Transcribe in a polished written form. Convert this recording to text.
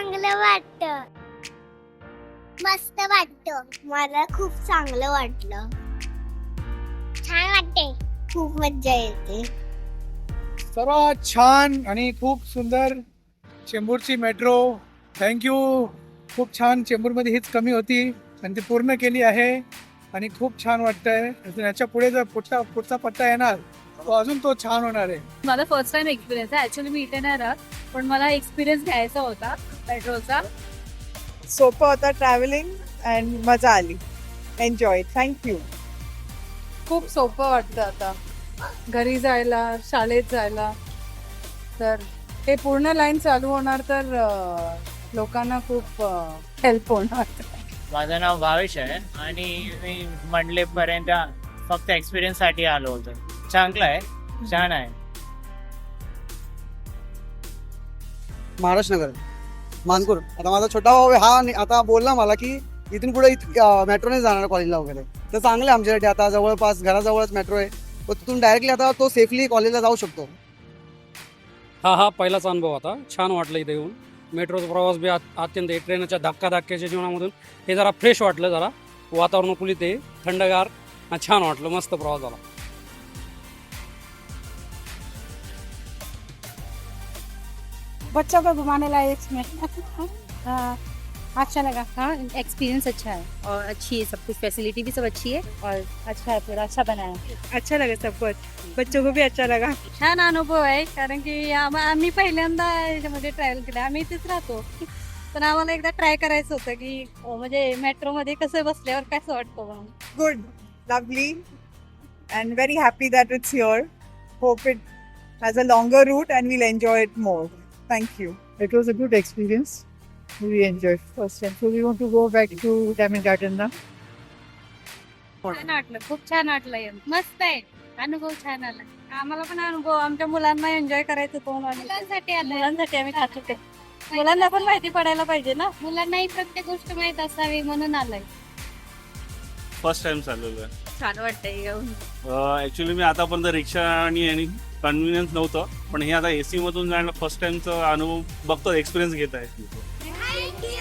चांगलं वाटतं. मस्त वाटतं. मला खूप चांगलं वाटलं. छान वाटते. खूप मज्जा येते. सर्वात छान आणि खूप सुंदर चेंबूरची मेट्रो. थँक्यू. खूप छान. चेंबूरमध्ये हीच कमी होती आणि ती पूर्ण केली आहे आणि खूप छान वाटतंय. याच्या पुढे जर पुढचा पट्टा येणार तो अजून तो छान होणार आहे. माझा फर्स्ट टाइम एक्सपिरियन्स आहे. ऍक्च्युली मी इथे नाही राहत, पण मला एक्सपिरियन्स घ्यायचा होता मेट्रोचा. सोपं होतं ट्रॅव्हलिंग अँड मजा आली. एन्जॉय. थँक्यू. खूप सोपं वाटतं आता घरी जायला, शाळेत जायला. तर हे पूर्ण लाईन चालू होणार तर लोकांना खूप हेल्प होणार. माझं नाव भावेश आहे आणि मी मंडलेपर्यंत फक्त एक्सपिरियन्स साठी आलो होतो. चांगलं आहे, छान आहे. महाराष्ट्र नगर मानपूर. आता माझा छोटा भाऊ आहे, हा आता बोलला मला की इथून पुढे मेट्रोने जाणार कॉलेजला वगैरे. तर चांगलं आहे आमच्यासाठी. आता जवळपास घराजवळच मेट्रो आहे, तर तिथून डायरेक्टली आता तो सेफली कॉलेजला जाऊ शकतो. हा पहिलाच अनुभव होता. छान वाटलं इथे येऊन. मेट्रोचा प्रवास बी अत्यंत ट्रेनच्या धक्काधक्क्याच्या जीवनामधून हे जरा फ्रेश वाटलं. जरा वातावरण कुलीत आहे, थंडगार, छान वाटलं. मस्त प्रवास झाला. बच्चों को घुमाने लायक इसमें अच्छा लगा. हाँ, एक्सपीरियंस अच्छा है और अच्छी है, सब कुछ फैसिलिटी भी सब अच्छी है और अच्छा है, पूरा अच्छा बनाया है. अच्छा लगा सब कुछ. बच्चों को भी अच्छा लगा. छान अनुभव आहे, कारण की आम्ही पहिल्यांदा याच्यामध्ये ट्रॅव्हल केलं. आम्ही इथेच राहतो, पण आम्हाला एकदा ट्राय करायचं होतं की म्हणजे मेट्रोमध्ये कसं बसल्यावर कसं वाटतं म्हणून. Good. Lovely. And very happy that it's here. Hope it has a longer route and we'll enjoy it more. Thank you. It was a good experience. We enjoyed first time. So we want to go back to Diamond Garden now. छान वाटलं, खूप छान वाटलं. मस्त आहे, अनुभव छान आला. आम्हाला पण अनुभव, आमच्या मुलांना एन्जॉय करायचं होतं. मुलांसाठी आम्ही खात होते. मुलांना पण माहिती पडायला पाहिजे ना. मुलांनाही प्रत्येक गोष्ट माहित असावी म्हणून आलंय. फर्स्ट टाइम चाललेलो आहे. छान वाटतंय येऊन. ऍक्च्युली मी आतापर्यंत रिक्षा आणि कन्व्हिनियन्स नव्हतं, पण हे आता AC मधून जायला फर्स्ट टाइमचा अनुभव बघतो, एक्सपिरियन्स घेत आहे. थँक्यू.